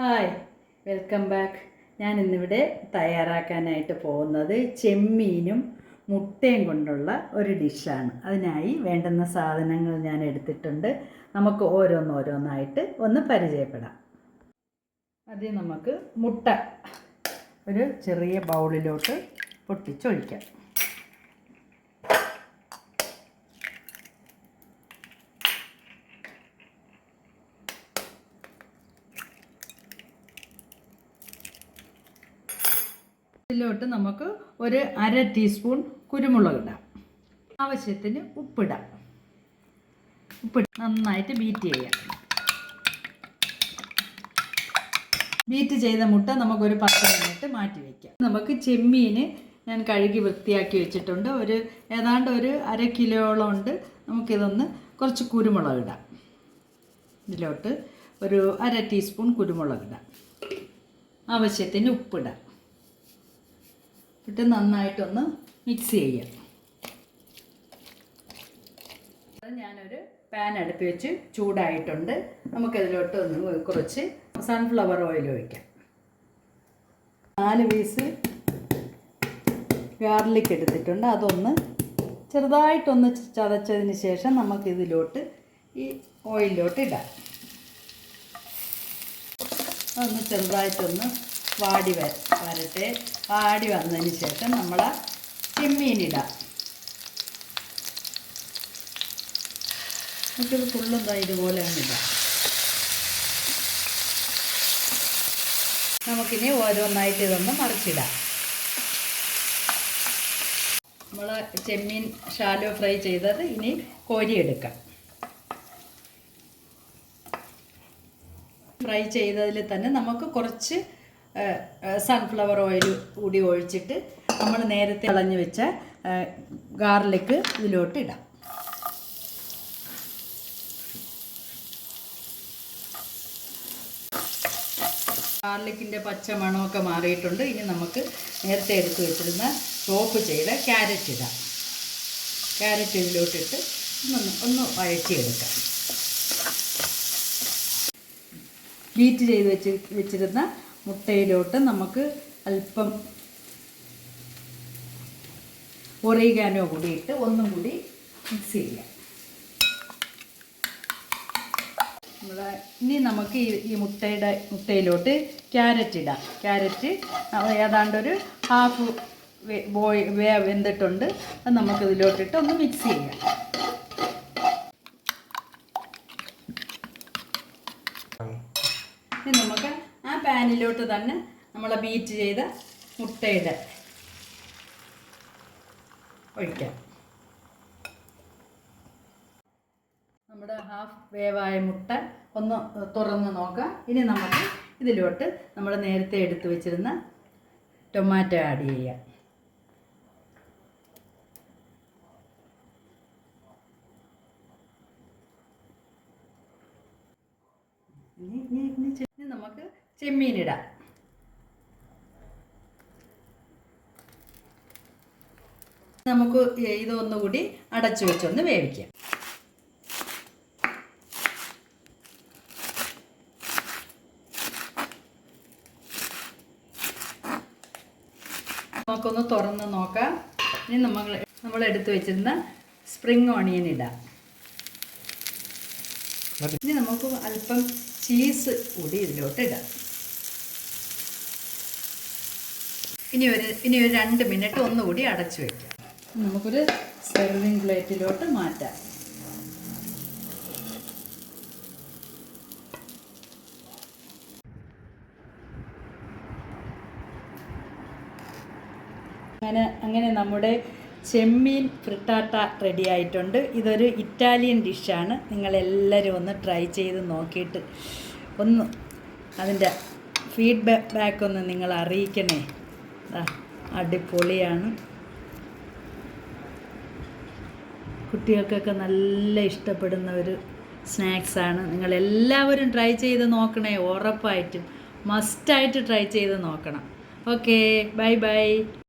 Hi, welcome back. ഞാൻ ഇന്നിവിടെ തയ്യാറാക്കാനായിട്ട് പോകുന്നത് ചെമ്മീനും മുട്ടയും കൊണ്ടുള്ള ഒരു ഡിഷാണ്. അതിനായി വേണ്ടുന്ന സാധനങ്ങൾ ഞാൻ എടുത്തിട്ടുണ്ട്. നമുക്ക് ഓരോന്നോരോന്നായിട്ട് ഒന്ന് പരിചയപ്പെടാം. ആദ്യം നമുക്ക് മുട്ട ഒരു ചെറിയ ബൗളിലോട്ട് പൊട്ടിച്ചൊഴിക്കാം. ഇതിലോട്ട് നമുക്ക് ഒരു 1/2 ടീസ്പൂൺ കുരുമുളക് ഇടാം. ആവശ്യത്തിന് ഉപ്പിടാം. നന്നായിട്ട് ബീറ്റ് ചെയ്യാം. ബീറ്റ് ചെയ്ത മുട്ട നമുക്കൊരു 10 മിനിറ്റ് മാറ്റി വയ്ക്കാം. നമുക്ക് ചെമ്മീന് ഞാൻ കഴുകി വൃത്തിയാക്കി വെച്ചിട്ടുണ്ട്. ഏതാണ്ട് ഒരു 1/2 കിലോയോളം ഉണ്ട്. നമുക്കിതൊന്ന് കുറച്ച് കുരുമുളക് ഇടാം. ഇതിലോട്ട് ഒരു 1/2 ടീസ്പൂൺ കുരുമുളക് ഇടാം. ആവശ്യത്തിന് ഉപ്പിടാം. ഇട്ട് നന്നായിട്ടൊന്ന് മിക്സ് ചെയ്യാം. ഞാനൊരു പാൻ അടുപ്പ് വെച്ച് ചൂടായിട്ടുണ്ട്. നമുക്കതിലോട്ട് ഒന്ന് കുറച്ച് സൺഫ്ലവർ ഓയിൽ ഒഴിക്കാം. 4 പീസ് ഗാർലിക് എടുത്തിട്ടുണ്ട്. അതൊന്ന് ചെറുതായിട്ടൊന്ന് ചതച്ചതിന് ശേഷം നമുക്കിതിലോട്ട് ഈ ഓയിലിലോട്ട് ഇടാം. അതൊന്ന് ചെറുതായിട്ടൊന്ന് വരട്ടെ. വാടി വന്നതിന് ശേഷം നമ്മൾ ചെമ്മീനിടാം. നമുക്കിത് ഫുള്ളും ഇതുപോലെ ഒന്നിടാം. നമുക്കിനി ഓരോന്നായിട്ട് ഇതൊന്ന് മറിച്ചിടാം. നമ്മൾ ചെമ്മീൻ ഷാലോ ഫ്രൈ ചെയ്തത് ഇനി കോരിയെടുക്കാം. ഫ്രൈ ചെയ്തതിൽ തന്നെ നമുക്ക് കുറച്ച് സൺഫ്ലവർ ഓയിൽ കൂടി ഒഴിച്ചിട്ട് നമ്മൾ നേരത്തെ കളഞ്ഞു വെച്ച ഗാർലിക് ഇതിലോട്ട് ഇടാം. ഗാർലിക്കിൻ്റെ പച്ച മണമൊക്കെ മാറിയിട്ടുണ്ട്. ഇനി നമുക്ക് നേരത്തെ എടുത്ത് വെച്ചിരുന്ന ചോപ്പ് ചെയ്ത ക്യാരറ്റ് ഇടാം. ക്യാരറ്റ് ഇതിലോട്ടിട്ട് ഒന്ന് വഴറ്റിയെടുക്കാം. ബീറ്റ് ചെയ്ത് വെച്ചിരുന്ന മുട്ടയിലോട്ട് നമുക്ക് അല്പം ഒറിഗാനോ കൂടി ഇട്ട് ഒന്നും കൂടി മിക്സ് ചെയ്യാം. ഇനി നമുക്ക് ഈ മുട്ടയിലോട്ട് ക്യാരറ്റ് ഇടാം. ക്യാരറ്റ് ഏതാണ്ടൊരു ഹാഫ് വെന്തിട്ടുണ്ട്. അത് നമുക്കിതിലോട്ടിട്ട് ഒന്ന് മിക്സ് ചെയ്യാം. ഇനി നമുക്ക് ആ പാനിലോട്ട് തന്നെ നമ്മൾ ബീറ്റ് ചെയ്ത മുട്ടയുടെ ഒഴിക്കാം. നമ്മുടെ ഹാഫ് വേവായ മുട്ട ഒന്ന് തുറന്ന് നോക്കാം. ഇനി നമുക്ക് ഇതിലോട്ട് നമ്മൾ നേരത്തെ എടുത്തു വെച്ചിരുന്ന ടൊമാറ്റോ ആഡ് ചെയ്യാം. ഇനി നമുക്ക് ചെമ്മീനിടാം. നമുക്ക് ഇതൊന്നുകൂടി അടച്ചു വെച്ചൊന്ന് വേവിക്കാം. നമുക്കൊന്ന് തുറന്ന് നോക്കാം. ഇനി നമ്മൾ എടുത്തു വെച്ചിരുന്ന സ്പ്രിംഗ് ഓണിയൻ ഇടാം. ഇനി നമുക്ക് അല്പം ചീസ് കൂടി ഇതിലോട്ട് ഇടാം. ഇനി ഒരു 2 മിനിറ്റ് ഒന്നുകൂടി അടച്ചു വയ്ക്കാം. നമുക്കൊരു സെർവിങ് പ്ലേറ്റിലോട്ട് മാറ്റാം. അങ്ങനെ നമ്മുടെ ചെമ്മീൻ ഫ്രിട്ടാട്ട റെഡി ആയിട്ടുണ്ട്. ഇതൊരു ഇറ്റാലിയൻ ഡിഷാണ്. നിങ്ങളെല്ലാവരും ഒന്ന് ട്രൈ ചെയ്ത് നോക്കിയിട്ട് അതിൻ്റെ ഫീഡ്ബാക്ക് ഒന്ന് നിങ്ങൾ അറിയിക്കണേ. അടിപൊളിയാണ്. കുട്ടികൾക്കൊക്കെ നല്ല ഇഷ്ടപ്പെടുന്ന ഒരു സ്നാക്സാണ്. നിങ്ങളെല്ലാവരും ട്രൈ ചെയ്ത് നോക്കണേ. ഉറപ്പായിട്ടും മസ്റ്റായിട്ട് ട്രൈ ചെയ്ത് നോക്കണം. Okay, bye bye.